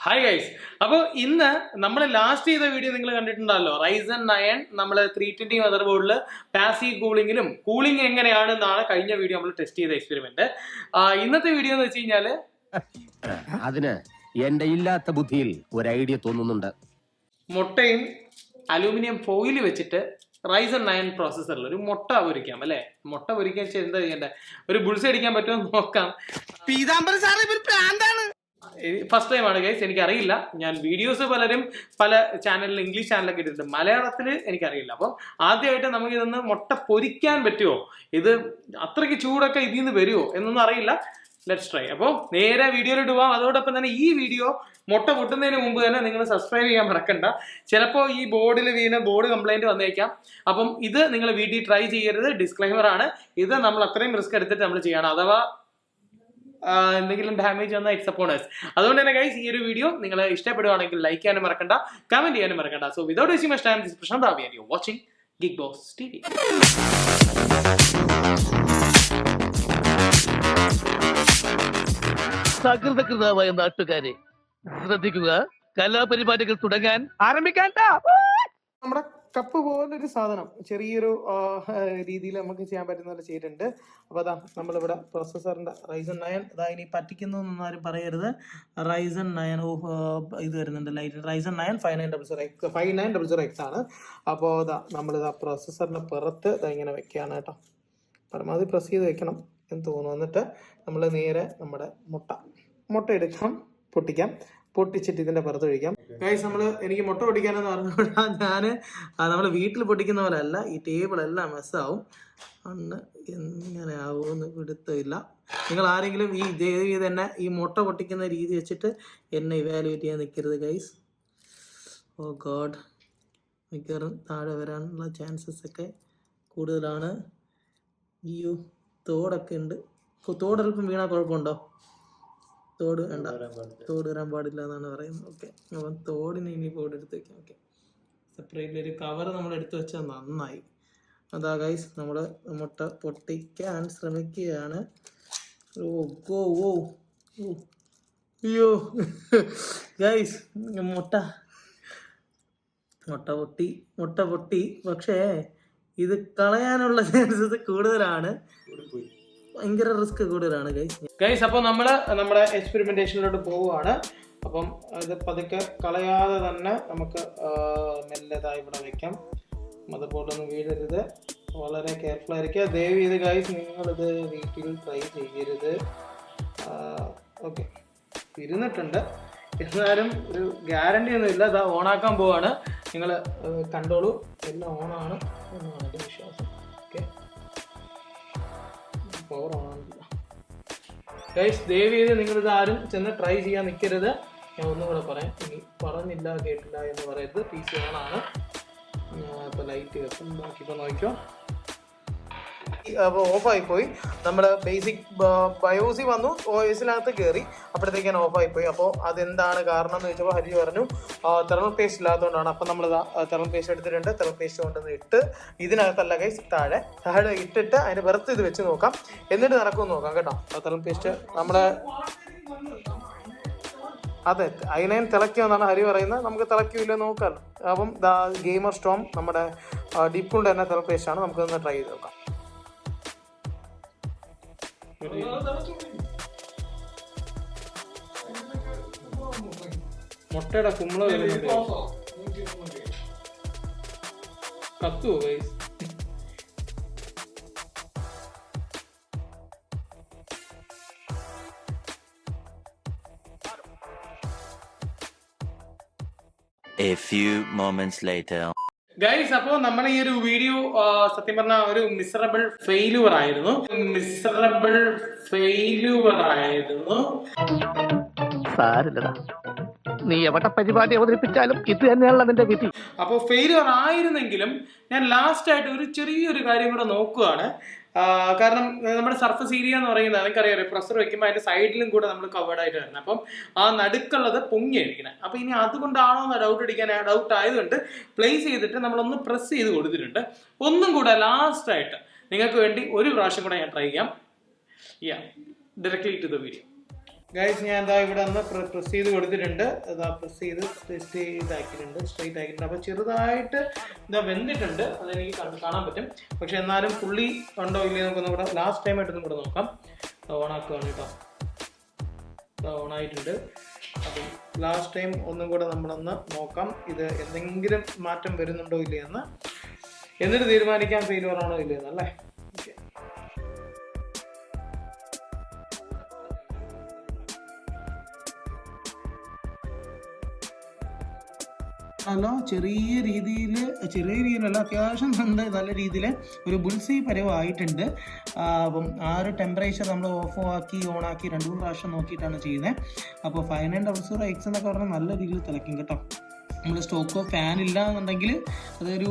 Hi guys. അപ്പോൾ ഇന്ന് നമ്മൾ ലാസ്റ്റ് ചെയ്ത വീഡിയോ നിങ്ങൾ കണ്ടിട്ടുണ്ടല്ലോ. Ryzen 9 നമ്മൾ 320 മദർ ബോർഡിൽ പാസീവ് കൂളിംഗ് എങ്ങനെയാണെന്നാണ് കഴിഞ്ഞ വീഡിയോ നമ്മൾ ടെസ്റ്റ് ചെയ്ത എക്സ്പെരിമെന്റ്. ഇന്നത്തെ വീഡിയോ എന്ന് വെച്ച് കഴിഞ്ഞാൽ അതിന് എന്റെ ഇല്ലാത്ത ബുദ്ധിയിൽ ഒരു ഐഡിയ തോന്നുന്നുണ്ട്. മുട്ടയും അലൂമിനിയം ഫോയിൽ വെച്ചിട്ട് Ryzen 9 പ്രോസസ്സറിൽ ഒരു മുട്ട പൊരിക്കാം അല്ലേ. മുട്ട പൊരിക്കാൻ വെച്ചാൽ എന്താ ചെയ്യേണ്ടത്, ഒരു ബുൾസ് അടിക്കാൻ പറ്റുമോ നോക്കാം. ഫസ്റ്റ് ടൈം ആണ് ഗൈസ്, എനിക്കറിയില്ല. ഞാൻ വീഡിയോസ് പല ചാനലിൽ ഇംഗ്ലീഷ് ചാനലൊക്കെ ഇട്ടിട്ടുണ്ട്, മലയാളത്തിൽ എനിക്കറിയില്ല. അപ്പം ആദ്യമായിട്ട് നമുക്ക് ഇതൊന്ന് മുട്ട പൊരിക്കാൻ പറ്റുമോ, ഇത് അത്രയ്ക്ക് ചൂടൊക്കെ ഇതിൽ നിന്ന് വരുമോ എന്നൊന്നും അറിയില്ല. Let's try. അപ്പോൾ നേരെ വീഡിയോയിലോട്ട് പോവാം. അതോടൊപ്പം തന്നെ ഈ വീഡിയോ മുട്ട പൊട്ടുന്നതിന് മുമ്പ് തന്നെ നിങ്ങൾ സബ്സ്ക്രൈബ് ചെയ്യാൻ മറക്കണ്ട. ചിലപ്പോൾ ഈ ബോർഡിൽ ബോർഡ് കംപ്ലൈന്റ് വന്നേക്കാം. അപ്പം ഇത് നിങ്ങൾ വീട്ടിൽ ട്രൈ ചെയ്യരുത്. ഡിസ്ക്ലൈമർ ആണ്. ഇത് നമ്മൾ അത്രയും റിസ്ക് എടുത്തിട്ട് നമ്മൾ ചെയ്യണം. അഥവാ എന്തെങ്കിലും ഡാമേജ് വന്നാൽ ഇറ്റ്സ് അപ്പോൺ us. അതുകൊണ്ട് തന്നെ ഗൈസ്, ഈ ഒരു വീഡിയോ നിങ്ങൾ ഇഷ്ടപ്പെടുവാണെങ്കിൽ ലൈക്ക് ചെയ്യാനും മറക്കണ്ട, കമന്റ് ചെയ്യാനും മറക്കണ്ട. So without wasting much time, this is Prashant and you are watching GeekBoZ TV. സകൃതകൃതമായ നാട്ടുകാരെ ശ്രദ്ധിക്കുക, കലാപരിപാടികൾ തുടങ്ങാൻ ആരംഭിക്കാൻ. നമ്മുടെ കപ്പ് പോലൊരു സാധനം ചെറിയൊരു രീതിയിൽ നമുക്ക് ചെയ്യാൻ പറ്റുന്ന പോലെ ചെയ്തിട്ടുണ്ട്. അപ്പോൾ അതാ നമ്മളിവിടെ പ്രോസസ്സറിന്റെ Ryzen 9 ഇതാ. ഇനി പറ്റിക്കുന്നു എന്നൊന്നും ആരും പറയരുത്. Ryzen 9 ഇത് വരുന്നുണ്ട് ലൈറ്റ്. Ryzen 9 5900X ആണ്. അപ്പോൾ ഇതാ നമ്മളിതാ പ്രോസസ്സറിന്റെ പുറത്ത് ഇതാ ഇങ്ങനെ വെക്കുകയാണ് കേട്ടോ. പരമാവധി പ്രസ് ചെയ്ത് വെക്കണം എന്ന് തോന്നുന്നു. എന്നിട്ട് നമ്മൾ നേരെ നമ്മുടെ മുട്ട എടുക്കാം, പൊട്ടിച്ചിട്ട് ഇതിന്റെ പുറത്ത് ഒഴിക്കാം. ഗൈസ്, എനിക്ക് മുട്ട പൊട്ടിക്കാനെന്ന് പറഞ്ഞുകൂടാ. നമ്മൾ വീട്ടിൽ പൊട്ടിക്കുന്ന പോലെ അല്ല, ഈ ടേബിൾ എല്ലാം മെസ്സാവും. അന്ന് എങ്ങനെ ആവുമെന്ന് പിടുത്തമില്ല. നിങ്ങൾ ആരെങ്കിലും ഈ തന്നെ ഈ മുട്ട പൊട്ടിക്കുന്ന രീതി വെച്ചിട്ട് എന്നെ ഇവാലുവേറ്റ് ചെയ്യാൻ നിൽക്കരുത് ഗൈസ്. ഓ ഗോഡ്, മിക്കവാറും താഴെ വരാനുള്ള ചാൻസസ് ഒക്കെ കൂടുതലാണ്. അയ്യോ, തോടൊക്കെ ഉണ്ട്. തോടൽപ്പം വീണാൽ കുഴപ്പമുണ്ടോ? തോട് വേണ്ട, തോട് വരാൻ പാടില്ല എന്നാണ് പറയുന്നത്. ഓക്കെ, അപ്പം തോടിന് ഇനി ബോർഡ് എടുത്ത് വെക്കാം. ഓക്കെ, സെപ്പറേറ്റ്ലി ഒരു കവർ നമ്മൾ എടുത്ത് വെച്ചാൽ നന്നായി. അതാ ഗൈസ്, നമ്മൾ മുട്ട പൊട്ടിക്കാൻ ശ്രമിക്കുകയാണ്. അയ്യോ ഗൈസ്, മുട്ട പൊട്ടി. പക്ഷേ ഇത് കളയാനുള്ള ചാൻസസ് കൂടുതലാണ്, ഭയങ്കര റിസ്ക് കൂടുതലാണ് ഗൈസ്. അപ്പോൾ നമ്മുടെ എക്സ്പെരിമെന്റേഷനിലോട്ട് പോവുകയാണ്. അപ്പം ഇത് പതുക്കെ കളയാതെ തന്നെ നമുക്ക് മെല്ലതായി ഇവിടെ വെക്കാം. മദർ ബോർഡൊന്നും വീഴരുത്, വളരെ കെയർഫുൾ ആയിരിക്കുക. ദയവ് ചെയ്ത് ഗൈസ്, നിങ്ങളിത് വീട്ടിൽ ട്രൈ ചെയ്യരുത്. ഓക്കെ, ഇരുന്നിട്ടുണ്ട്, എന്നാലും ഒരു ഗ്യാരണ്ടി ഒന്നും ഇല്ല. ഇതാ ഓണാക്കാൻ പോവാണ്. നിങ്ങൾ കണ്ടോളൂ, എല്ലാം ഓണാണ് എന്നാണ് എൻ്റെ വിശ്വാസം. ഓക്കെ, പവർ ഓണാണില്ല ഗൈസ്. ദയവ് ചെയ്ത് നിങ്ങളിത് ആരും ചെന്ന് ട്രൈ ചെയ്യാൻ നിൽക്കരുത്. ഞാൻ ഒന്നും കൂടെ പറയാം, ഇനി പറഞ്ഞില്ല കേട്ടില്ല എന്ന് പറയരുത്. PC ഓണാണ്. ഇപ്പോൾ ലൈറ്റ് വെക്കും, ബാക്കിപ്പോൾ നോക്കിയോ. അപ്പോൾ ഓഫായിപ്പോയി. നമ്മൾ ബേസിക് ബയോസി വന്നു, OS-നകത്ത് കയറി, അപ്പോഴത്തേക്കാണ് ഓഫായിപ്പോയി. അപ്പോൾ അതെന്താണ് കാരണം എന്ന് ചോദിച്ചപ്പോൾ ഹരി പറഞ്ഞു തെർമൽ പേസ്റ്റ് ഇല്ലാത്തതുകൊണ്ടാണ്. അപ്പം നമ്മൾ തെർമൽ പേസ്റ്റ് എടുത്തിട്ടുണ്ട്. തെർമൽ പേസ്റ്റ് കൊണ്ടുവന്ന് ഇട്ട് ഇതിനകത്തല്ല ഗൈസ്, താഴെ ഇട്ടിട്ട് അതിന് പുറത്ത് ഇത് വെച്ച് നോക്കാം, എന്നിട്ട് നടക്കുമെന്ന് നോക്കാം കേട്ടോ. തെർമൽ പേസ്റ്റ് നമ്മുടെ അതെ അതിനെ തിളയ്ക്കുമെന്നാണ് ഹരി പറയുന്നത്. നമുക്ക് തിളയ്ക്കില്ല നോക്കാമല്ലോ. അപ്പം ഗെയിമർ സ്റ്റോം നമ്മുടെ ഡീപ്പ് കൊണ്ട് തന്നെ തെർമൽ പേസ്റ്റ് ആണ്. നമുക്കൊന്ന് ട്രൈ ചെയ്ത് നോക്കാം. മുട്ടയുടെ കുമ്പള കത്തുവോ guys? A few moments later. Guys, അപ്പോൾ നമ്മൾ ഈ ഒരു വീഡിയോ സത്യം പറഞ്ഞാൽ ഒരു മിസറബിൾ ഫെയിലുവർ ആയിരുന്നു. സാരില്ലടാ, നീ എവിടെ പരിപാടി അവതരിപ്പിച്ചാലും ഇത് തന്നെയാണല്ലോ നിന്റെ വിധി. അപ്പോൾ ഫെയിലുവർ ആയിരുന്നെങ്കിലും ഞാൻ ലാസ്റ്റ് ആയിട്ട് ഒരു ചെറിയൊരു കാര്യം കൂടെ നോക്കുകയാണ്. കാരണം നമ്മുടെ സർഫസ് ഏരിയ എന്ന് പറയുന്നത് എനിക്കറിയാം, പ്രഷർ വെക്കുമ്പോൾ അതിന്റെ സൈഡിലും കൂടെ നമ്മൾ കവേർഡ് ആയിട്ട് വരുന്നത്. അപ്പം ആ നടുക്കുള്ളത് പൊങ്ങിയിരിക്കുന്നത്. അപ്പൊ ഇനി അതുകൊണ്ടാണോ എന്ന് ഡൗട്ട് ആയതുകൊണ്ട് പ്ലേസ് ചെയ്തിട്ട് നമ്മളൊന്ന് പ്രസ് ചെയ്ത് കൊടുത്തിട്ടുണ്ട്. ഒന്നും കൂടെ ലാസ്റ്റ് ആയിട്ട് നിങ്ങൾക്ക് വേണ്ടി ഒരു പ്രാവശ്യം കൂടെ ഞാൻ ട്രൈ ചെയ്യാം. Directly to the video. Guys ഞാൻ എന്താ ഇവിടെ ഒന്ന് പ്രസ് ചെയ്ത് കൊടുത്തിട്ടുണ്ട്. ഇതാ പ്രസ് ചെയ്ത് സ്ട്രെയിറ്റ് ആക്കിയിട്ടുണ്ട്. അപ്പോൾ ചെറുതായിട്ട് ഇതാ വെന്തിട്ടുണ്ട്, അതെനിക്ക് കാണാൻ പറ്റും. പക്ഷെ എന്നാലും പുള്ളി ഉണ്ടോ ഇല്ലയോ നമുക്കൊന്നും കൂടെ ലാസ്റ്റ് ടൈം ആയിട്ടൊന്നും കൂടെ നോക്കാം. ഓണാക്കുകയാണ് കേട്ടോ. ഓണായിട്ടുണ്ട്. അപ്പം ലാസ്റ്റ് ടൈം ഒന്നും കൂടെ നമ്മളൊന്ന് നോക്കാം ഇത് എന്തെങ്കിലും മാറ്റം വരുന്നുണ്ടോ ഇല്ലയെന്ന്, എന്നിട്ട് തീരുമാനിക്കാം ഫെയിലുവർ ആണോ ഇല്ലയെന്ന് അല്ലേ. ഓക്കെ, അല്ല ചെറിയ രീതിയിലല്ല, അത്യാവശ്യം നല്ല രീതിയിൽ ഒരു ബുൾസി പരവായിട്ടുണ്ട്. അപ്പം ആ ഒരു ടെമ്പറേച്ചർ നമ്മൾ ഓണാക്കി 2-3 പ്രാവശ്യം നോക്കിയിട്ടാണ് ചെയ്യുന്നത്. അപ്പോൾ 5900X എന്നൊക്കെ പറഞ്ഞാൽ നല്ല രീതിയിൽ തിളയ്ക്കും കേട്ടോ. നമ്മൾ സ്റ്റോക്കോ ഫാൻ ഇല്ല എന്നുണ്ടെങ്കിൽ അതൊരു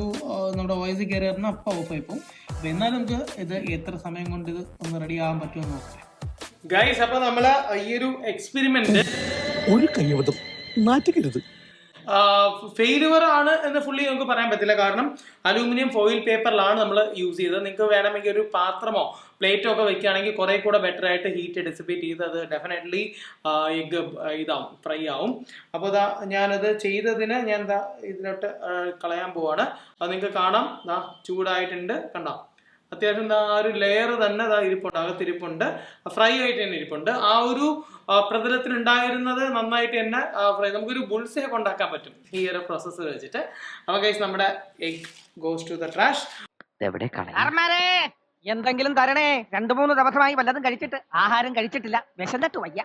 നമ്മുടെ വോയിസ് കയറി പറഞ്ഞാൽ അപ്പം ഓഫായി പോകും. അപ്പോൾ എന്നാലും നമുക്ക് ഇത് എത്ര സമയം കൊണ്ട് ഇത് ഒന്ന് റെഡി ആകാൻ പറ്റുമെന്ന് നോക്കാം ഗൈസ്. അപ്പോൾ നമ്മൾ ഈ ഒരു എക്സ്പെരിമെന്റ് ഒരു കയ്യബദ്ധം നാറ്റിക്കരുത്, ഫെയിലുവർ ആണ് എന്ന് ഫുള്ളി നമുക്ക് പറയാൻ പറ്റില്ല. കാരണം അലൂമിനിയം ഫോയിൽ പേപ്പറിലാണ് നമ്മൾ യൂസ് ചെയ്തത്. നിങ്ങൾക്ക് വേണമെങ്കിൽ ഒരു പാത്രമോ പ്ലേറ്റോ ഒക്കെ വെക്കുകയാണെങ്കിൽ കുറെ കൂടെ ബെറ്റർ ആയിട്ട് ഹീറ്റ് ഡിസിപ്പേറ്റ് ചെയ്ത് അത് ഡെഫിനറ്റ്ലി എഗ് ഇതാവും, ഫ്രൈ ആവും. അപ്പോൾ ഞാനത് ചെയ്തതിന് ഞാൻ ഇതിലോട്ട് കളയാൻ പോവാണ്. അത് നിങ്ങൾക്ക് കാണാം, ചൂടായിട്ടുണ്ട്, കണ്ടോ. അത്യാവശ്യം ആ ഒരു ലെയർ തന്നെ ഇരിപ്പുണ്ട്, അകത്തിരിപ്പുണ്ട്, ഫ്രൈ ആയിട്ട് തന്നെ ഇരിപ്പുണ്ട്. ആ ഒരു പ്രതലത്തിലുണ്ടായിരുന്നത് നന്നായിട്ട് തന്നെ ഫ്രൈ, നമുക്കൊരു ബുൾസേ ഉണ്ടാക്കാൻ പറ്റും ഈ ഒരു പ്രോസസ്സ് വെച്ചിട്ട്. അപ്പോൾ ഗൈസ് നമ്മുടെ egg goes to the trash. എന്തെങ്കിലും തരണേ, 2-3 ദിവസമായി വല്ലതും കഴിച്ചിട്ട്, ആഹാരം കഴിച്ചിട്ടില്ല, വിശന്നിട്ട് വയ്യ.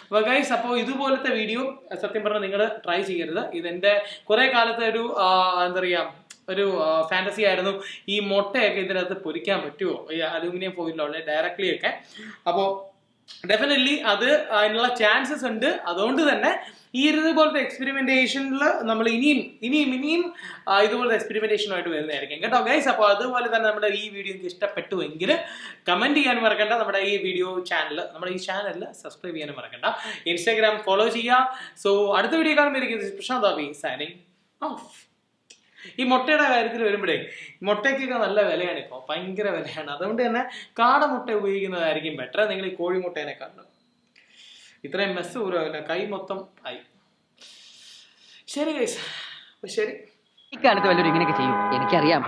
അപ്പോൾ ഗൈസ്, അപ്പോൾ ഇതുപോലത്തെ വീഡിയോ സത്യം പറഞ്ഞാൽ നിങ്ങൾ ട്രൈ ചെയ്യരുത്. ഇതെന്റെ കുറെ കാലത്തെ ഒരു എന്താ പറയാ ഒരു ഫാന്റസി ആയിരുന്നു. ഈ മുട്ടയൊക്കെ ഇതിനകത്ത് പൊരിക്കാൻ പറ്റുമോ ഈ അലൂമിനിയം ഫോയിലുള്ള ഡയറക്ട്ലി ഒക്കെ. അപ്പോൾ ഡെഫിനറ്റ്ലി അത് അതിനുള്ള ചാൻസസ് ഉണ്ട്. അതുകൊണ്ട് തന്നെ ഈ ഇതുപോലത്തെ എക്സ്പെരിമെന്റേഷനിൽ നമ്മൾ ഇനിയും ഇതുപോലത്തെ എക്സ്പെരിമെന്റേഷനുമായിട്ട് വരുന്നതായിരിക്കും കേട്ടോ ഗൈസ്. അപ്പോൾ അതുപോലെ തന്നെ നമ്മുടെ ഈ വീഡിയോ എനിക്ക് ഇഷ്ടപ്പെട്ടുവെങ്കിൽ കമന്റ് ചെയ്യാൻ മറക്കണ്ട. നമ്മുടെ ഈ ചാനലിൽ സബ്സ്ക്രൈബ് ചെയ്യാനും മറക്കണ്ട. ഇൻസ്റ്റാഗ്രാം ഫോളോ ചെയ്യുക. സോ അടുത്ത വീഡിയോ കാണുമ്പോൾ പ്രശാന്ത് സൈനിങ് ഓഫ്. ഈ മുട്ടയുടെ കാര്യത്തിൽ വരുമ്പോഴേ മുട്ടയ്ക്കൊക്കെ നല്ല വിലയാണ്, ഇപ്പോൾ ഭയങ്കര വിലയാണ്. അതുകൊണ്ട് തന്നെ കാടമുട്ട ഉപയോഗിക്കുന്നതായിരിക്കും ബെറ്റർ. നിങ്ങൾ ഈ കോഴിമുട്ടേനെ കണ്ടു ഇത്രയും മെസ്സ് പൂരമില്ല, കൈ മൊത്തം ആയി. ശരി ഗൈസ്, ശരി. ഇക്കാലത്ത് വല്ലവരും ഇങ്ങനെയൊക്കെ ചെയ്യും എനിക്കറിയാം.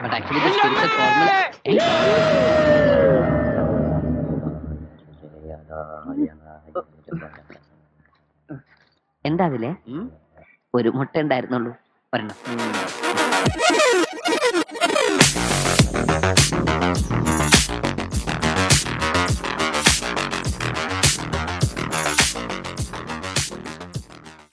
എന്താ അതിലെ ഒരു മുട്ട ഉണ്ടായിരുന്നുള്ളൂ, ഒരെണ്ണം.